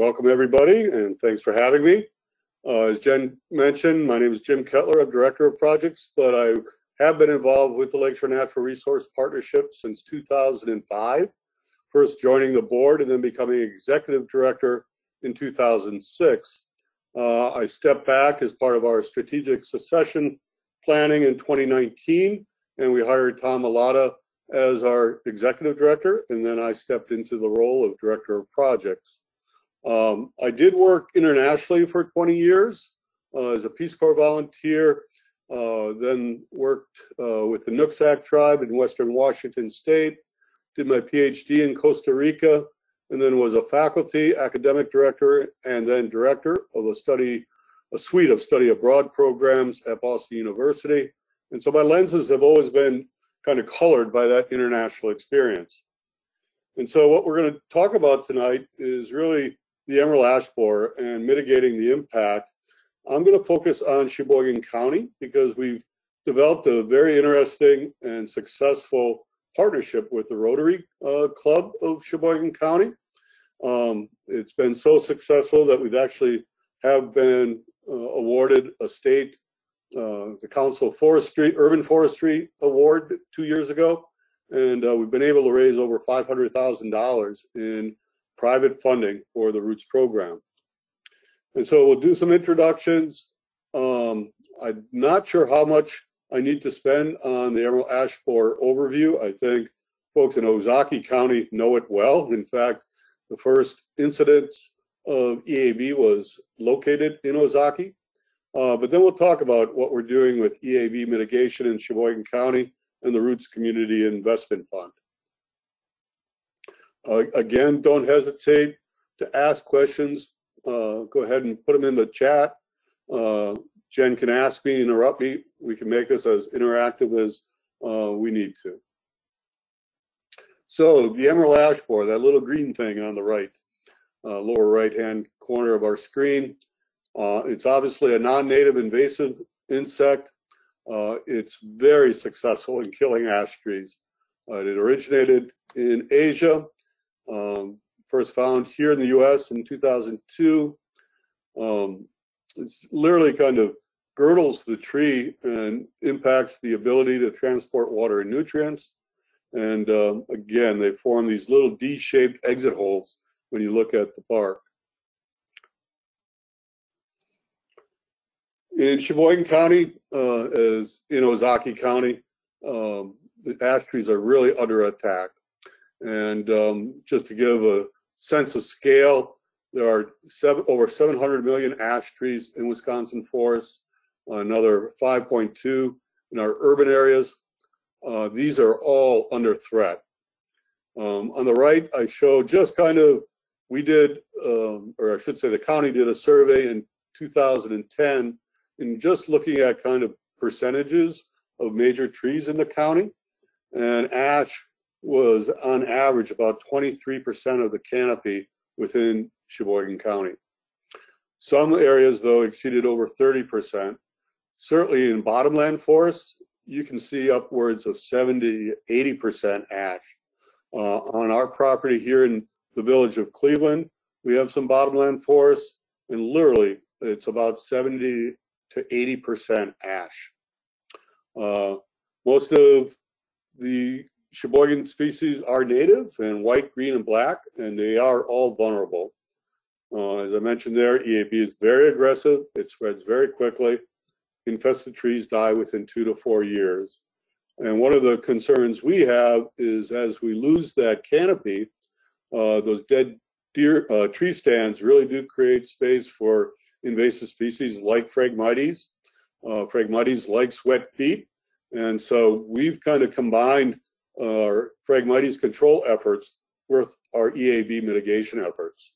Welcome everybody, and thanks for having me. As Jen mentioned, my name is Jim Kettler. I'm Director of Projects, but I have been involved with the Lakeshore Natural Resource Partnership since 2005, first joining the board and then becoming Executive Director in 2006. I stepped back as part of our strategic succession planning in 2019, and we hired Tom Alata as our Executive Director, and then I stepped into the role of Director of Projects. I did work internationally for 20 years as a Peace Corps volunteer, then worked with the Nooksack tribe in Western Washington State, did my PhD in Costa Rica, and then was a faculty, academic director, and then director of a suite of study abroad programs at Boston University. And so my lenses have always been kind of colored by that international experience. And so what we're going to talk about tonight is really the emerald ash borer and mitigating the impact. I'm going to focus on Sheboygan County because we've developed a very interesting and successful partnership with the Rotary Club of Sheboygan County. It's been so successful that we've actually have been awarded a state, the Council of Forestry, Urban Forestry Award 2 years ago. And we've been able to raise over $500,000 in private funding for the Roots program. And so we'll do some introductions. I'm not sure how much I need to spend on the emerald ash borer overview. I think folks in Ozaukee County know it well. In fact, the first incidence of EAB was located in Ozaukee. But then we'll talk about what we're doing with EAB mitigation in Sheboygan County and the Roots Community Investment Fund. Again, don't hesitate to ask questions. Go ahead and put them in the chat. Jen can ask me, interrupt me. We can make this as interactive as we need to. So the emerald ash borer, that little green thing on the right, lower right-hand corner of our screen. It's obviously a non-native invasive insect. It's very successful in killing ash trees. It originated in Asia, first found here in the US in 2002. It's literally kind of girdles the tree and impacts the ability to transport water and nutrients. And again, they form these little D-shaped exit holes when you look at the bark. In Sheboygan County, as in Ozaukee County, the ash trees are really under attack. And just to give a sense of scale, there are over 700 million ash trees in Wisconsin forests, another 5.2 in our urban areas. These are all under threat. On the right, I show just kind of, we did, or I should say the county did a survey in 2010, and just looking at kind of percentages of major trees in the county, and ash was on average about 23% of the canopy within Sheboygan County. Some areas though exceeded over 30%. Certainly in bottomland forests, you can see upwards of 70 to 80% ash. On our property here in the village of Cleveland, we have some bottomland forests, and literally it's about 70 to 80% ash. Most of the Sheboygan species are native and white, green, and black, and they are all vulnerable. As I mentioned there, EAB is very aggressive. It spreads very quickly. Infested trees die within 2 to 4 years. And one of the concerns we have is as we lose that canopy, those dead tree stands really do create space for invasive species like Phragmites. Phragmites likes wet feet. And so we've kind of combined our Phragmites control efforts with our EAB mitigation efforts.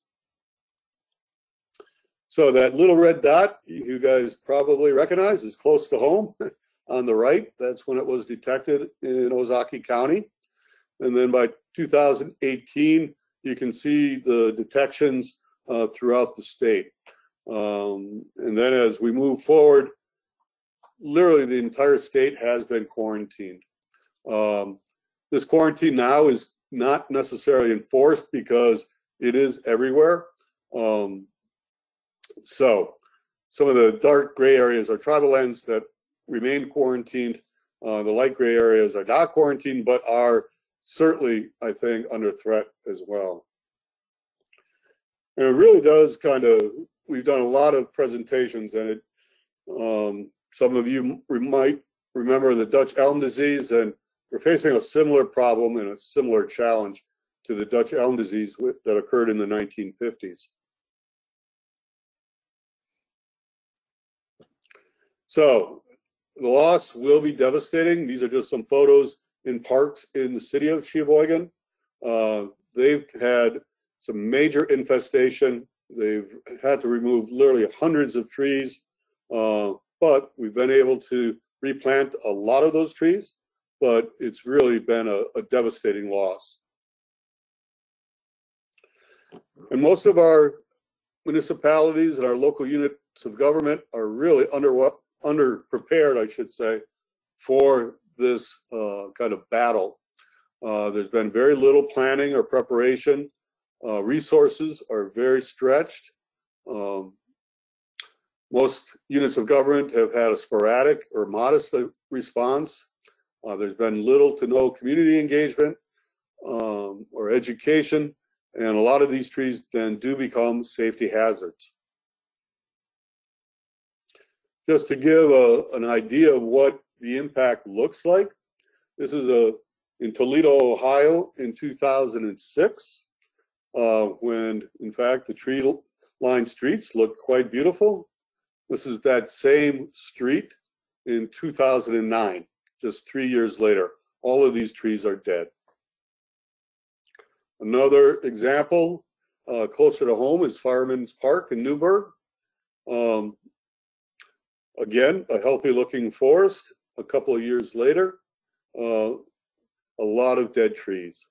So that little red dot you guys probably recognize is close to home on the right. That's when it was detected in Ozaukee County. And then by 2018, you can see the detections throughout the state. And then as we move forward, literally the entire state has been quarantined. This quarantine now is not necessarily enforced because it is everywhere. So some of the dark gray areas are tribal lands that remain quarantined. The light gray areas are not quarantined, but are certainly, I think, under threat as well. And it really does we've done a lot of presentations, and it, some of you might remember the Dutch elm disease, and we're facing a similar problem and a similar challenge to the Dutch elm disease that occurred in the 1950s. So the loss will be devastating. These are just some photos in parks in the city of Sheboygan. They've had some major infestation. They've had to remove literally hundreds of trees, but we've been able to replant a lot of those trees, but it's really been a devastating loss. And most of our municipalities and our local units of government are really underprepared, I should say, for this kind of battle. There's been very little planning or preparation. Resources are very stretched. Most units of government have had a sporadic or modest response. There's been little to no community engagement or education, and a lot of these trees then do become safety hazards. Just to give an idea of what the impact looks like, this is in Toledo, Ohio in 2006, when in fact the tree-lined streets looked quite beautiful. This is that same street in 2009, just 3 years later. All of these trees are dead. Another example closer to home is Fireman's Park in Newburgh. Again, a healthy looking forest. A couple of years later, a lot of dead trees.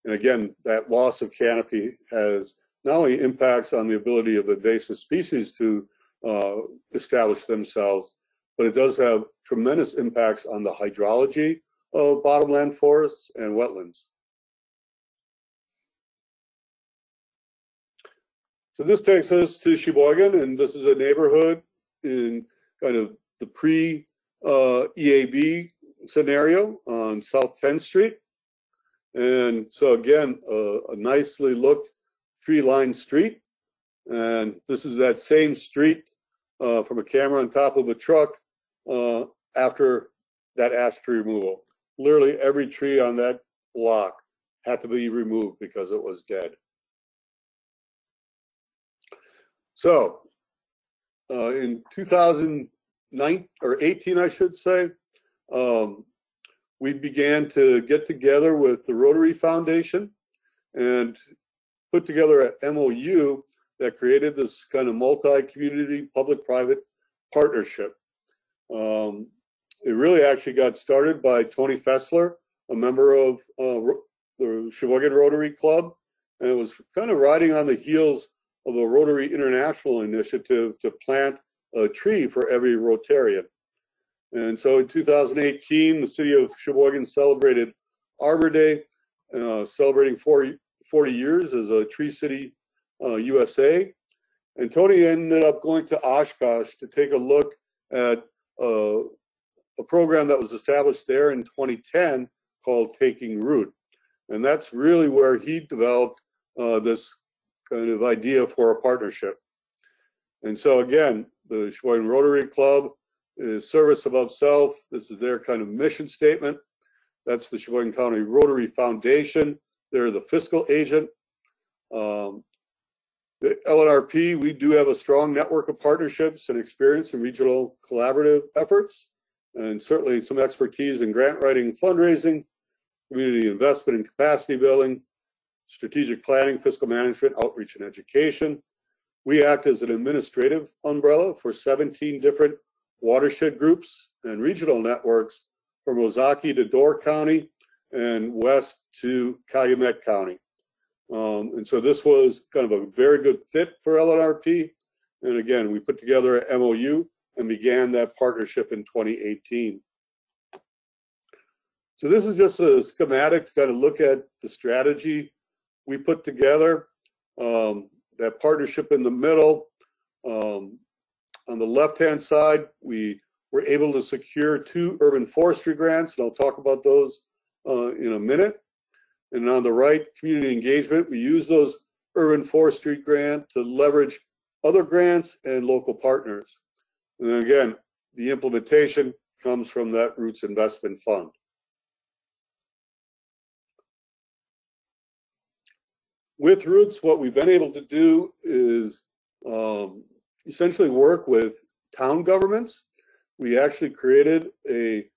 And again, that loss of canopy has not only impacts on the ability of invasive species to establish themselves, but it does have tremendous impacts on the hydrology of bottomland forests and wetlands. So this takes us to Sheboygan, and this is a neighborhood in kind of the pre-EAB scenario on South 10th Street. And so again, a nicely looked tree-lined street. And this is that same street from a camera on top of a truck after that ash tree removal. Literally every tree on that block had to be removed because it was dead. So in 2009 or 18, I should say, we began to get together with the Rotary Foundation and put together an MOU that created this kind of multi-community public-private partnership. It really actually got started by Tony Fessler, a member of the Sheboygan Rotary Club, and it was kind of riding on the heels of a Rotary International initiative to plant a tree for every Rotarian. And so in 2018, the city of Sheboygan celebrated Arbor Day, celebrating 40 years as a Tree City USA. And Tony ended up going to Oshkosh to take a look at a program that was established there in 2010 called Taking Root. And that's really where he developed this kind of idea for a partnership. And so again, the Sheboygan Rotary Club is service above self. This is their kind of mission statement. That's the Sheboygan County Rotary Foundation. They're the fiscal agent. The LNRP, we do have a strong network of partnerships and experience in regional collaborative efforts, and certainly some expertise in grant writing, fundraising, community investment and capacity building, strategic planning, fiscal management, outreach, and education. We act as an administrative umbrella for 17 different watershed groups and regional networks from Ozaukee to Door County and west to Calumet County. And so this was kind of a very good fit for LNRP. And again, we put together an MOU and began that partnership in 2018. So this is just a schematic to kind of look at the strategy we put together. that partnership in the middle. On the left-hand side, we were able to secure 2 urban forestry grants, and I'll talk about those in a minute. And on the right, community engagement, we use those urban forestry grant to leverage other grants and local partners. And then again, the implementation comes from that Roots Investment Fund. With Roots, what we've been able to do is essentially work with town governments. We actually created a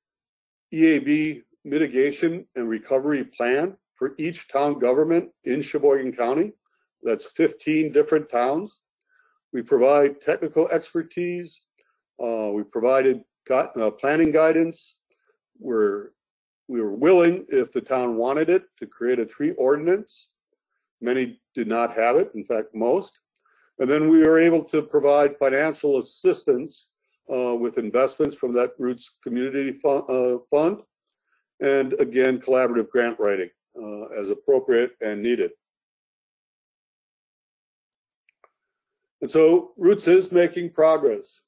EAB mitigation and recovery plan for each town government in Sheboygan County. That's 15 different towns. We provide technical expertise. We provided planning guidance. We were willing, if the town wanted it, to create a tree ordinance. Many did not have it, in fact, most. And then we were able to provide financial assistance with investments from that Roots Community Fund. And again, collaborative grant writing as appropriate and needed. And so Roots is making progress.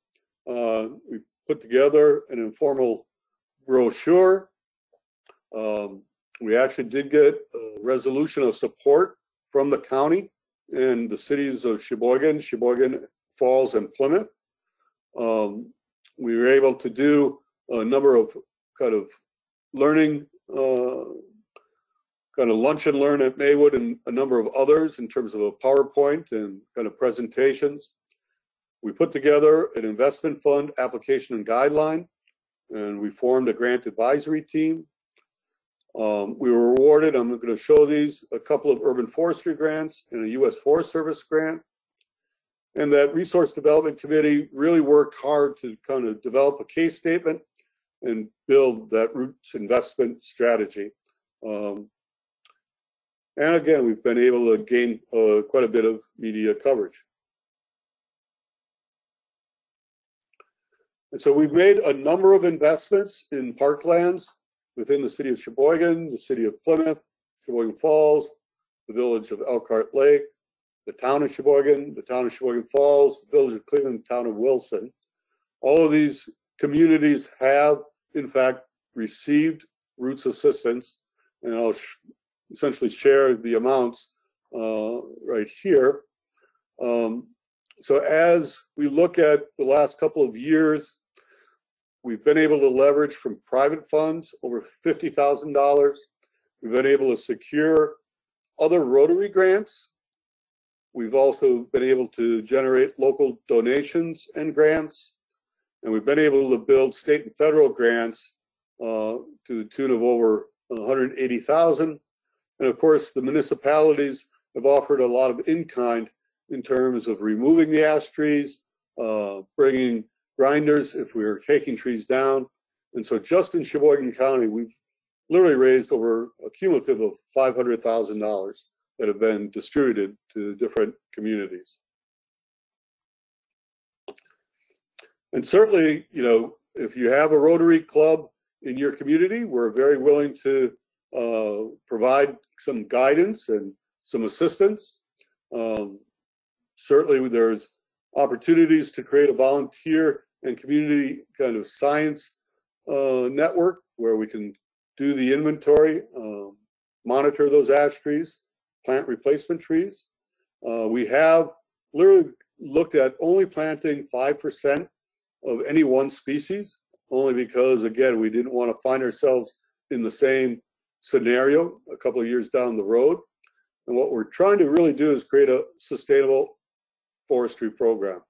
We put together an informal brochure. We actually did get a resolution of support from the county and the cities of Sheboygan, Sheboygan Falls, and Plymouth. We were able to do a number of kind of learning, kind of lunch and learn at Maywood, and a number of others in terms of a PowerPoint and kind of presentations. We put together an investment fund application and guideline, and we formed a grant advisory team. We were awarded, I'm going to show these, a couple of urban forestry grants and a U.S. Forest Service grant. And that Resource Development Committee really worked hard to kind of develop a case statement and build that Roots investment strategy. And again, we've been able to gain quite a bit of media coverage. And so we've made a number of investments in parklands within the city of Sheboygan, the city of Plymouth, Sheboygan Falls, the village of Elkhart Lake, the town of Sheboygan Falls, the village of Cleveland, the town of Wilson. All of these communities have, in fact, received Roots assistance, and I'll essentially share the amounts right here. So as we look at the last couple of years, we've been able to leverage from private funds over $50,000. We've been able to secure other Rotary grants. We've also been able to generate local donations and grants. And we've been able to build state and federal grants to the tune of over $180,000. And of course, the municipalities have offered a lot of in-kind in terms of removing the ash trees, bringing grinders if we were taking trees down. And so just in Sheboygan County, we've literally raised over a cumulative of $500,000 that have been distributed to different communities. And certainly, you know, if you have a Rotary club in your community, we're very willing to provide some guidance and some assistance. Certainly there's opportunities to create a volunteer and community kind of science network where we can do the inventory, monitor those ash trees, plant replacement trees. We have literally looked at only planting 5% of any one species, only because, again, we didn't want to find ourselves in the same scenario a couple of years down the road. And what we're trying to really do is create a sustainable forestry program.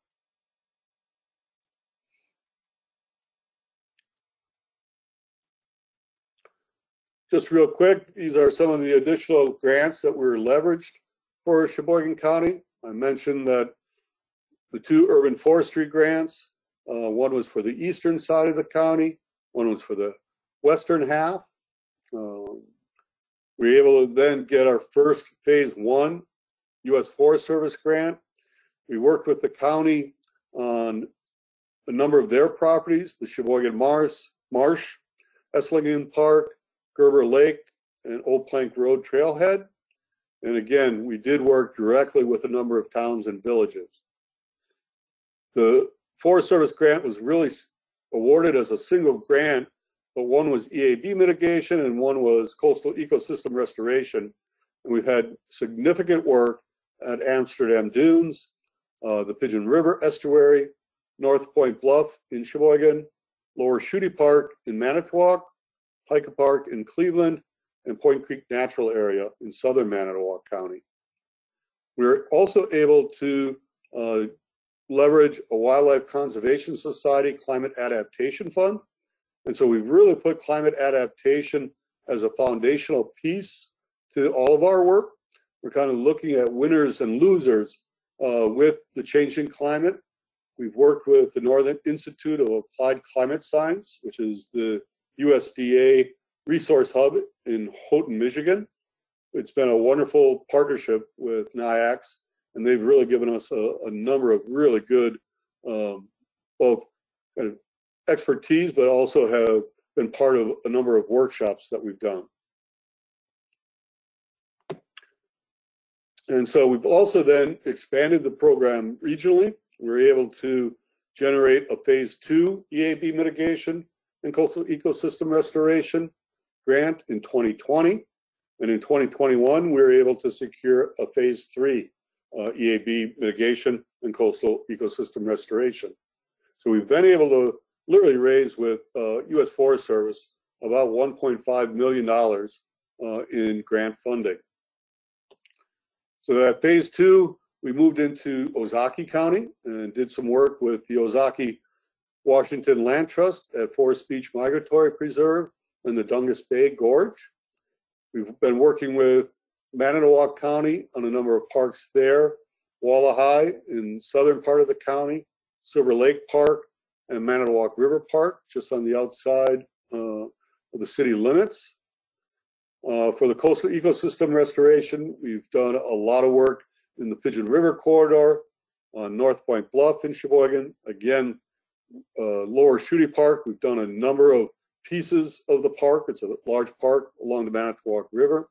Just real quick, these are some of the additional grants that were leveraged for Sheboygan County. I mentioned that the 2 urban forestry grants, one was for the eastern side of the county, one was for the western half. We were able to then get our first phase 1 U.S. Forest Service grant. We worked with the county on a number of their properties, the Sheboygan Marsh, Esslingen Park, Gerber Lake, and Old Plank Road Trailhead. And again, we did work directly with a number of towns and villages. The Forest Service grant was really awarded as a single grant, but one was EAB mitigation and one was coastal ecosystem restoration. And we've had significant work at Amsterdam Dunes, the Pigeon River Estuary, North Point Bluff in Sheboygan, Lower Shooty Park in Manitowoc, Hiker Park in Cleveland, and Point Creek Natural Area in southern Manitowoc County. We were also able to leverage a Wildlife Conservation Society Climate Adaptation Fund. And so we've really put climate adaptation as a foundational piece to all of our work. We're kind of looking at winners and losers with the changing climate. We've worked with the Northern Institute of Applied Climate Science, which is the USDA resource hub in Houghton, Michigan. It's been a wonderful partnership with NIAX, and they've really given us a number of really good both kind of expertise, but also have been part of a number of workshops that we've done. And so we've also then expanded the program regionally. We were able to generate a phase 2 EAB mitigation and coastal ecosystem restoration grant in 2020. And in 2021, we were able to secure a phase 3 EAB mitigation and coastal ecosystem restoration. So we've been able to literally raise with U.S. Forest Service about $1.5 million in grant funding. So that phase 2, we moved into Ozaukee County and did some work with the Ozaukee Washington Land Trust at Forest Beach Migratory Preserve and the Dungas Bay Gorge. We've been working with Manitowoc County on a number of parks there, Wallahigh in southern part of the county, Silver Lake Park, and Manitowoc River Park, just on the outside of the city limits. For the coastal ecosystem restoration, we've done a lot of work in the Pigeon River corridor, North Point Bluff in Sheboygan. Again, Lower Shooty Park, we've done a number of pieces of the park. It's a large park along the Manitowoc River.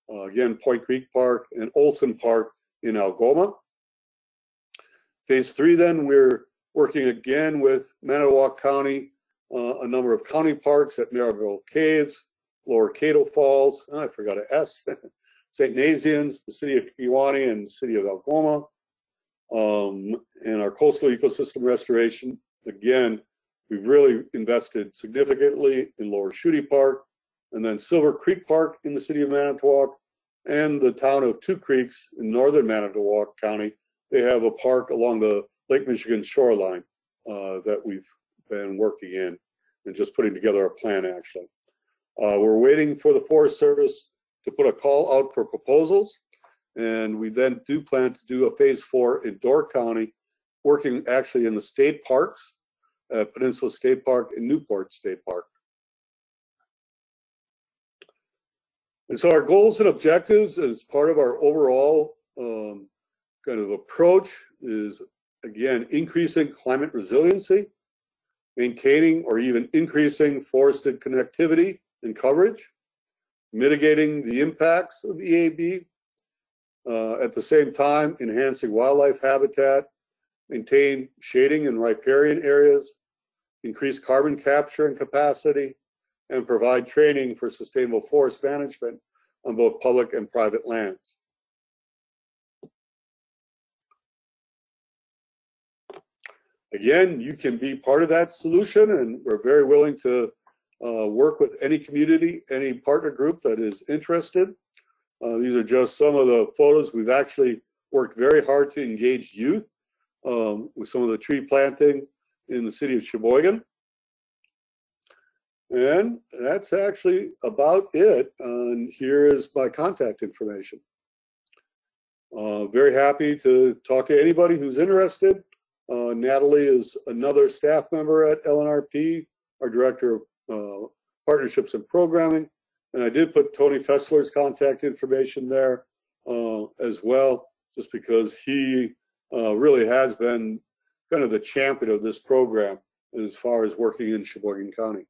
Again, Point Creek Park and Olson Park in Algoma. Phase 3 then, we're working again with Manitowoc County, a number of county parks at Maryville Caves, Lower Cato Falls, and I forgot to S, St. Nazianz, the city of Kewanee, and the city of Algoma. And our coastal ecosystem restoration, again, we've really invested significantly in Lower Shooty Park, and then Silver Creek Park in the city of Manitowoc, and the town of Two Creeks in northern Manitowoc County. They have a park along the Lake Michigan shoreline that we've been working in and just putting together a plan, actually. We're waiting for the Forest Service to put a call out for proposals, and we then do plan to do a phase 4 in Door County, working actually in the state parks, Peninsula State Park and Newport State Park. And so our goals and objectives as part of our overall kind of approach is, again, increasing climate resiliency, maintaining or even increasing forested connectivity and coverage, mitigating the impacts of EAB, at the same time enhancing wildlife habitat, maintain shading and riparian areas, increase carbon capture and capacity, and provide training for sustainable forest management on both public and private lands. Again, you can be part of that solution, and we're very willing to work with any community, any partner group that is interested. These are just some of the photos. We've actually worked very hard to engage youth with some of the tree planting in the city of Sheboygan. And that's actually about it. And here is my contact information. Very happy to talk to anybody who's interested. Natalie is another staff member at LNRP, our director of partnerships and programming. And I did put Tony Fessler's contact information there as well, just because he really has been kind of the champion of this program as far as working in Sheboygan County.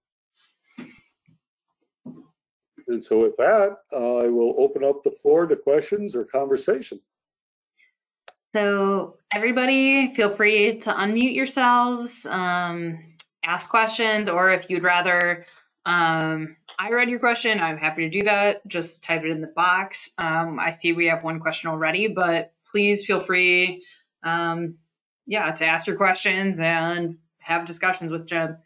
And so with that, I will open up the floor to questions or conversation. So everybody feel free to unmute yourselves, ask questions, or if you'd rather I read your question, I'm happy to do that. Just type it in the box. I see we have one question already, but please feel free to ask your questions and have discussions with Jeb.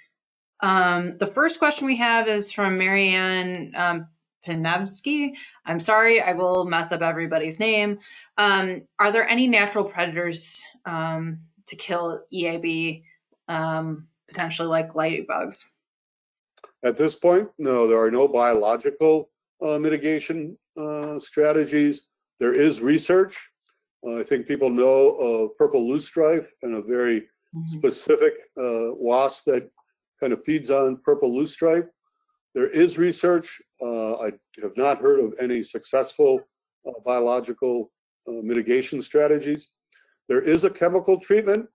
The first question we have is from Marianne Pinevsky. I'm sorry, I will mess up everybody's name. Are there any natural predators to kill EAB, potentially like ladybugs? At this point, no, there are no biological mitigation strategies. There is research. I think people know of purple loosestrife and a very specific wasp that kind of feeds on purple loosestrife. There is research. I have not heard of any successful biological mitigation strategies. There is a chemical treatment,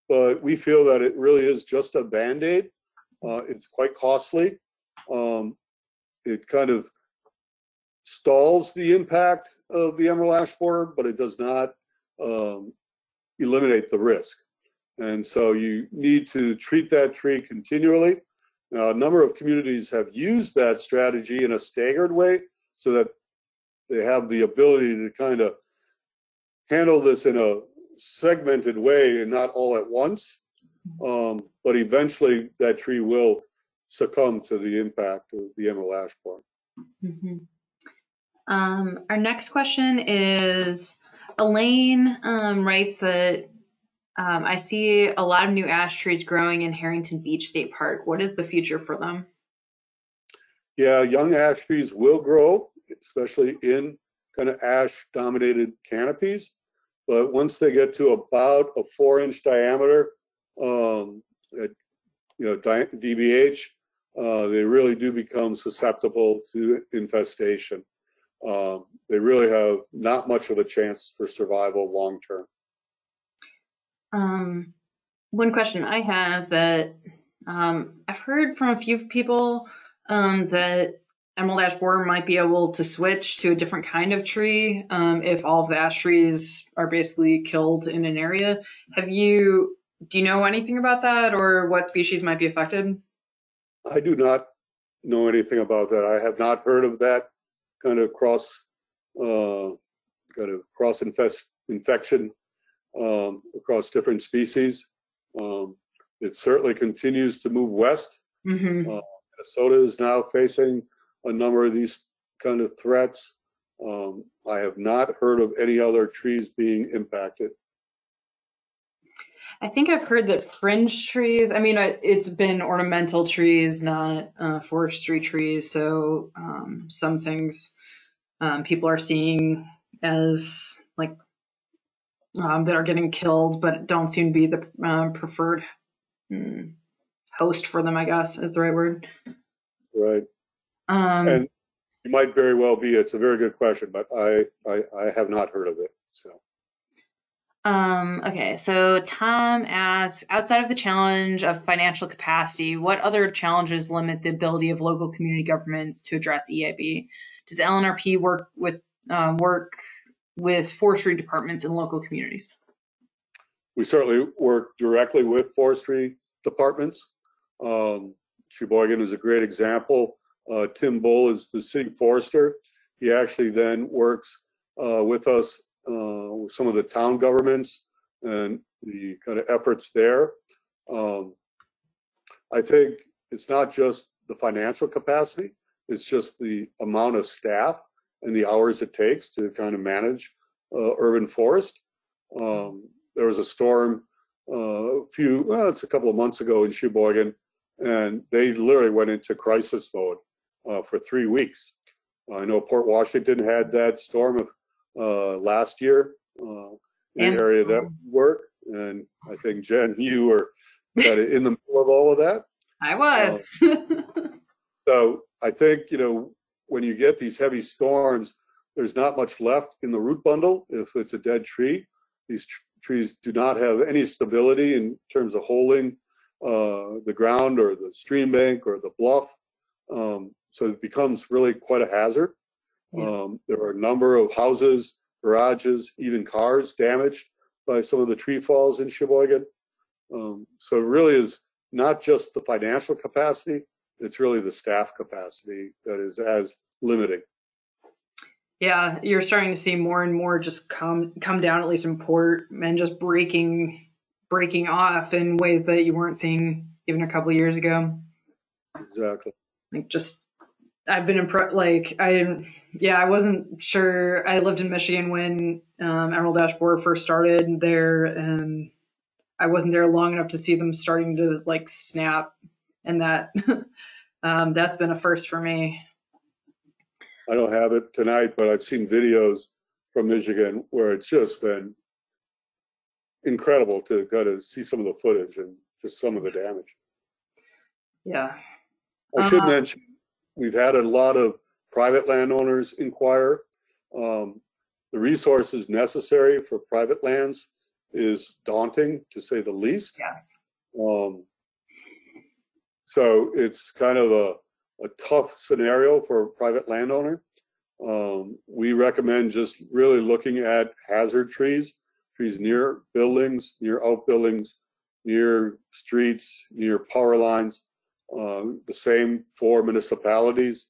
but we feel that it really is just a Band-Aid. It's quite costly. It kind of stalls the impact of the emerald ash borer, but it does not eliminate the risk. And so you need to treat that tree continually. Now, a number of communities have used that strategy in a staggered way so that they have the ability to kind of handle this in a segmented way and not all at once. But eventually that tree will succumb to the impact of the emerald ash borer. Our next question is, Elaine writes that I see a lot of new ash trees growing in Harrington Beach State Park. What is the future for them? Yeah, young ash trees will grow, especially in kind of ash dominated canopies. But once they get to about a 4-inch diameter, DBH, they really do become susceptible to infestation. They really have not much of a chance for survival long term. One question I have that I've heard from a few people that emerald ash borer might be able to switch to a different kind of tree if all of the ash trees are basically killed in an area. Do you know anything about that, or what species might be affected? I do not know anything about that. I have not heard of that kind of cross infection across different species. It certainly continues to move west. Minnesota is now facing a number of these kind of threats. I have not heard of any other trees being impacted. I think I've heard that fringe trees, I mean, it's been ornamental trees, not forestry trees. So some things people are seeing as like that are getting killed, but don't seem to be the preferred host for them, I guess is the right word. Right. And it might very well be. It's a very good question, but I have not heard of it. So. Okay, so Tom asks, outside of the challenge of financial capacity, what other challenges limit the ability of local community governments to address EAB? Does LNRP work with forestry departments in local communities? We certainly work directly with forestry departments. Sheboygan is a great example. Tim Bull is the city forester. He actually then works with us with some of the town governments and the kind of efforts there. I think it's not just the financial capacity, it's just the amount of staff and the hours it takes to kind of manage urban forest. There was a storm it's a couple of months ago in Sheboygan, and they literally went into crisis mode for 3 weeks. I know Port Washington had that storm last year in an area that worked, and I think Jen, you were kind of in the middle of all of that. I was. So I think, when you get these heavy storms, there's not much left in the root bundle if it's a dead tree. These trees do not have any stability in terms of holding the ground or the stream bank or the bluff. So it becomes really quite a hazard. Yeah. There are a number of houses, garages, even cars damaged by some of the tree falls in Sheboygan. So it really is not just the financial capacity, it's really the staff capacity that is as limiting. Yeah, you're starting to see more and more just come down, at least in port, and just breaking off in ways that you weren't seeing even a couple of years ago. Exactly. Like just I've been impressed. Like I wasn't sure. I lived in Michigan when Emerald Ash Borer first started there, and I wasn't there long enough to see them starting to like snap, and that that's been a first for me. I don't have it tonight, but I've seen videos from Michigan where it's just been incredible to kind of see some of the footage and just some of the damage. Yeah. I should mention, we've had a lot of private landowners inquire. The resources necessary for private lands is daunting, to say the least. Yes. So it's kind of a tough scenario for a private landowner. We recommend just really looking at hazard trees near buildings, near outbuildings, near streets, near power lines. The same for municipalities.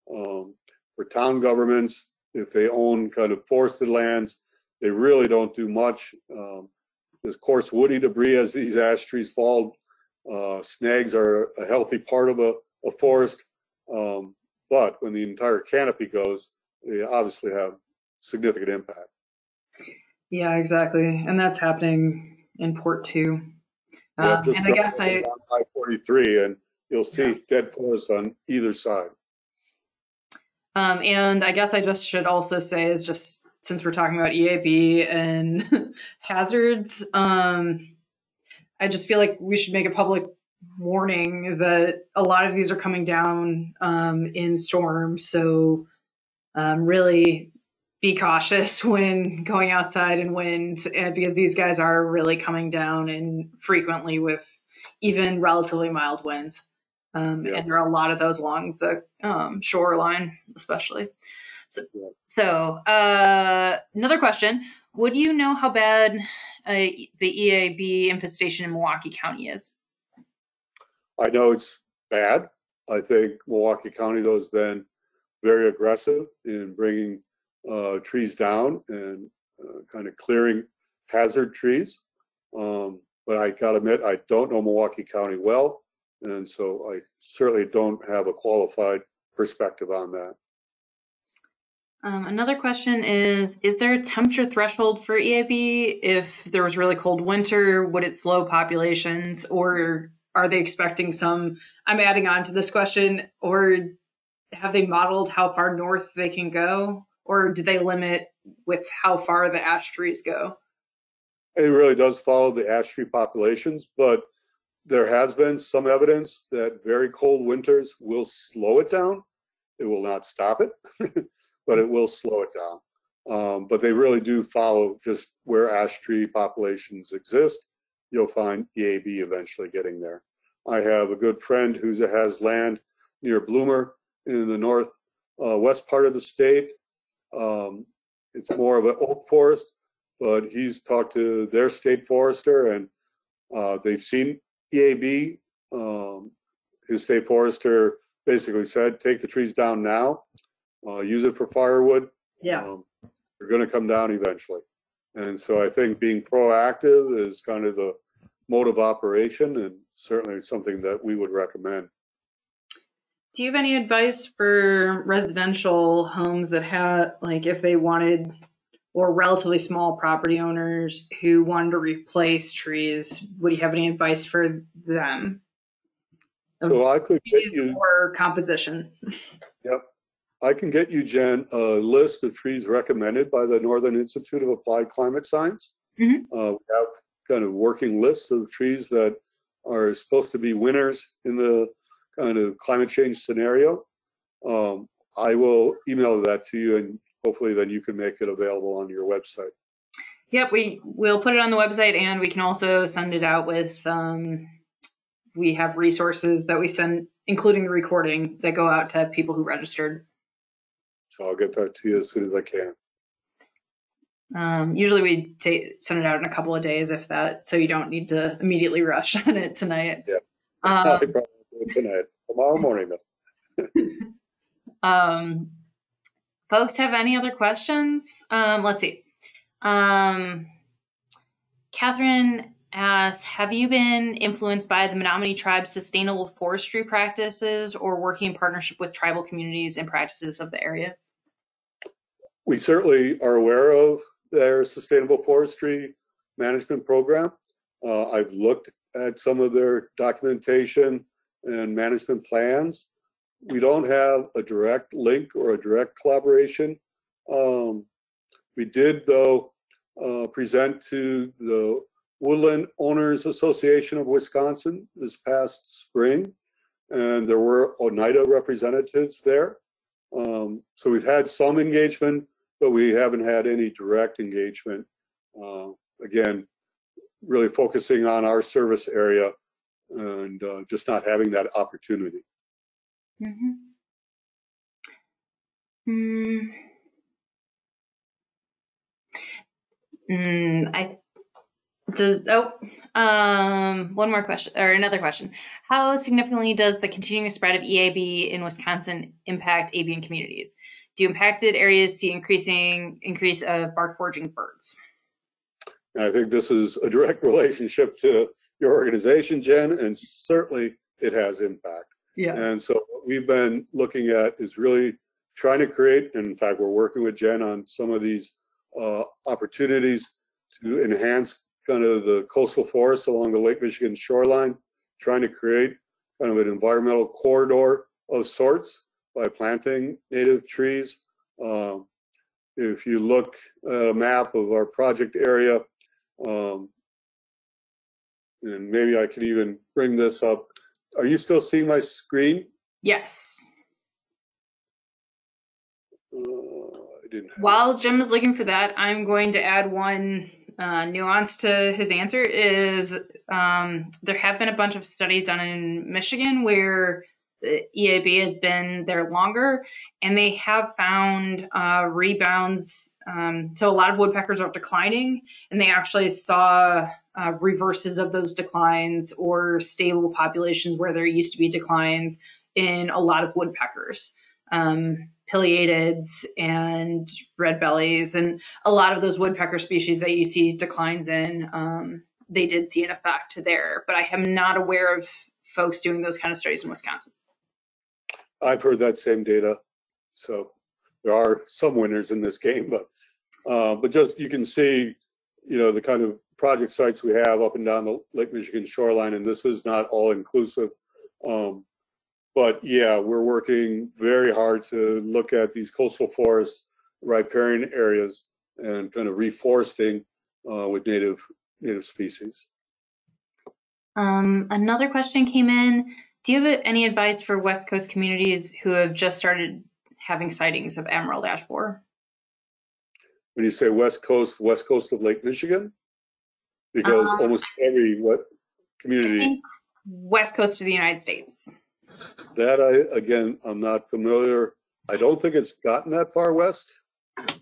For town governments, if they own kind of forested lands, they really don't do much. There's coarse woody debris as these ash trees fall. Snags are a healthy part of a forest, but when the entire canopy goes, they obviously have significant impact. Yeah, exactly, and that's happening in port too. Just and I guess on I-43, and you'll see dead forests on either side. And I guess I just should also say is just since we're talking about EAB and hazards, I just feel like we should make a public warning that a lot of these are coming down in storms. So really be cautious when going outside in wind because these guys are really coming down and frequently with even relatively mild winds. And there are a lot of those along the shoreline, especially. So another question. Would you know how bad the EAB infestation in Milwaukee County is? I know it's bad. I think Milwaukee County, though, has been very aggressive in bringing trees down and kind of clearing hazard trees. But I gotta admit, I don't know Milwaukee County well, and so I certainly don't have a qualified perspective on that. Another question is there a temperature threshold for EAB? If there was really cold winter, would it slow populations, or are they expecting some, I'm adding on to this question, or have they modeled how far north they can go, or do they limit with how far the ash trees go? It really does follow the ash tree populations, but there has been some evidence that very cold winters will slow it down. It will not stop it, but it will slow it down. But they really do follow just where ash tree populations exist. You'll find EAB eventually getting there. I have a good friend who has land near Bloomer in the northwest part of the state. It's more of an oak forest, but he's talked to their state forester and they've seen EAB. His state forester basically said, take the trees down now, use it for firewood. Yeah. They're going to come down eventually. And so I think being proactive is kind of the mode of operation, and certainly something that we would recommend. Do you have any advice for residential homes that have, like, if they wanted, or relatively small property owners who wanted to replace trees, would you have any advice for them? So I could get you, or composition. Yep. I can get you, Jen, a list of trees recommended by the Northern Institute of Applied Climate Science. Mm-hmm. We have kind of working lists of trees that are supposed to be winners in the kind of climate change scenario. I will email that to you, and hopefully then you can make it available on your website. Yep, we'll put it on the website, and we can also send it out with, we have resources that we send including the recording that go out to people who registered. So I'll get that to you as soon as I can. Usually we send it out in a couple of days, if that, so you don't need to immediately rush on it tonight. Yeah, I probably do it tonight. Tomorrow morning, though. Folks have any other questions? Let's see. Catherine asks, have you been influenced by the Menominee tribe's sustainable forestry practices or working in partnership with tribal communities and practices of the area? We certainly are aware of their sustainable forestry management program. I've looked at some of their documentation and management plans. We don't have a direct link or a direct collaboration. We did, though, present to the Woodland Owners Association of Wisconsin this past spring, and there were Oneida representatives there. So we've had some engagement, but we haven't had any direct engagement. Again, really focusing on our service area and just not having that opportunity. One more question, or another question. How significantly does the continuing spread of EAB in Wisconsin impact avian communities? Do impacted areas see increase of bark foraging birds? And I think this is a direct relationship to your organization, Jen, and certainly it has impact. Yes. And so what we've been looking at is really trying to create, and in fact, we're working with Jen on some of these opportunities to enhance kind of the coastal forests along the Lake Michigan shoreline, trying to create kind of an environmental corridor of sorts by planting native trees. If you look at a map of our project area, and maybe I could even bring this up. Are you still seeing my screen? Yes. I didn't. While Jim is looking for that, I'm going to add one nuance to his answer. Is there have been a bunch of studies done in Michigan where the EAB has been there longer, and they have found rebounds. So a lot of woodpeckers are declining, and they actually saw reverses of those declines or stable populations where there used to be declines in a lot of woodpeckers. Pileatids and red bellies, and a lot of those woodpecker species that you see declines in, they did see an effect there. But I am not aware of folks doing those kind of studies in Wisconsin. I've heard that same data. So there are some winners in this game, but just you can see, you know, the kind of project sites we have up and down the Lake Michigan shoreline, and this is not all inclusive. But yeah, we're working very hard to look at these coastal forests, riparian areas, and kind of reforesting with native species. Another question came in. Do you have any advice for West Coast communities who have just started having sightings of emerald ash borer? When you say West Coast of Lake Michigan? Because almost every community? I think West Coast of the United States. That I'm not familiar. I don't think it's gotten that far west,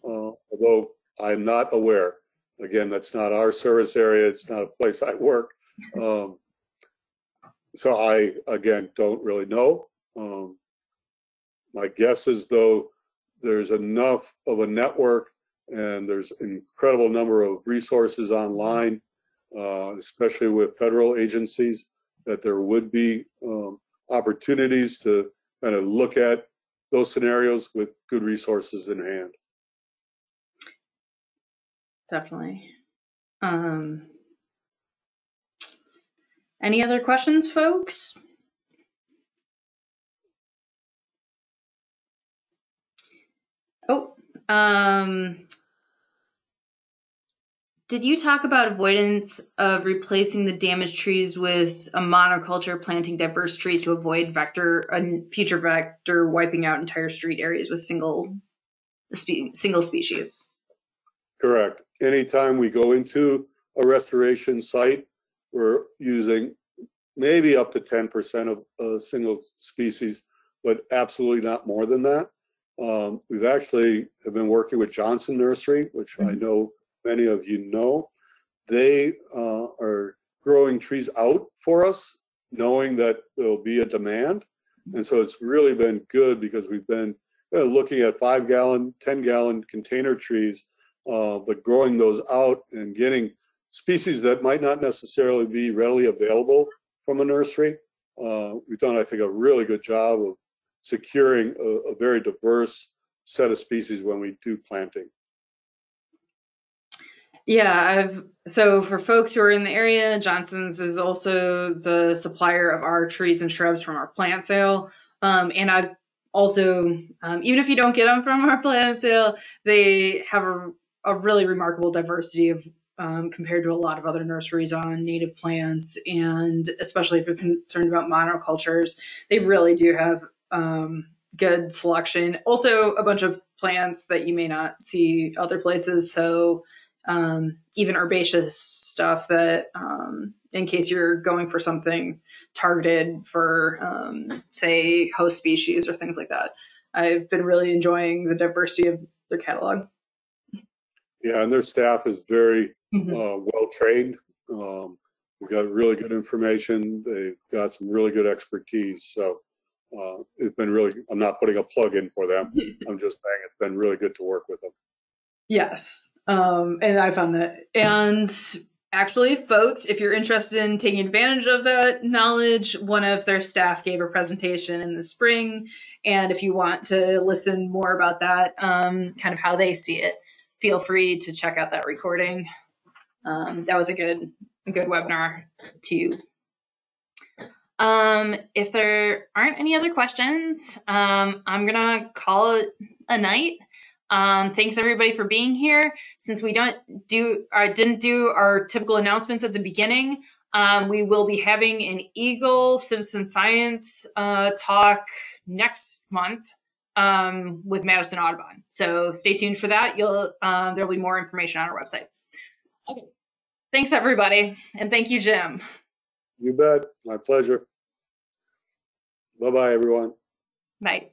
although I'm not aware. Again, that's not our service area. It's not a place I work. So I, again, don't really know. My guess is, though, there's enough of a network and there's an incredible number of resources online, especially with federal agencies, that there would be opportunities to kind of look at those scenarios with good resources in hand. Definitely. Any other questions, folks? Did you talk about avoidance of replacing the damaged trees with a monoculture, planting diverse trees to avoid future vector wiping out entire street areas with single species? Correct. Anytime we go into a restoration site, we're using maybe up to 10% of a single species, but absolutely not more than that. We've actually have been working with Johnson Nursery, which I know many of you know. They are growing trees out for us, knowing that there'll be a demand. And so it's really been good because we've been looking at 5-gallon, 10-gallon container trees, but growing those out and getting species that might not necessarily be readily available from a nursery. We've done, I think, a really good job of securing a very diverse set of species when we do planting. Yeah, so for folks who are in the area, Johnson's is also the supplier of our trees and shrubs from our plant sale. And I've also, even if you don't get them from our plant sale, they have a really remarkable diversity of compared to a lot of other nurseries on native plants, and especially if you're concerned about monocultures, they really do have good selection. Also, a bunch of plants that you may not see other places. So even herbaceous stuff that, in case you're going for something targeted for, say, host species or things like that. I've been really enjoying the diversity of their catalog. Yeah, and their staff is very well trained. We've got really good information. They've got some really good expertise. So it's been really, I'm not putting a plug in for them. I'm just saying it's been really good to work with them. Yes. And I found that. And actually, folks, if you're interested in taking advantage of that knowledge, one of their staff gave a presentation in the spring. And if you want to listen more about that, kind of how they see it, feel free to check out that recording. That was a good webinar too. If there aren't any other questions, I'm gonna call it a night. Thanks everybody for being here. Since we didn't do our typical announcements at the beginning, we will be having an Eagle Citizen Science talk next month with Madison Audubon. So stay tuned for that. There'll be more information on our website. Okay. Thanks everybody, and thank you, Jim. You bet. My pleasure. Bye-bye, everyone. Bye.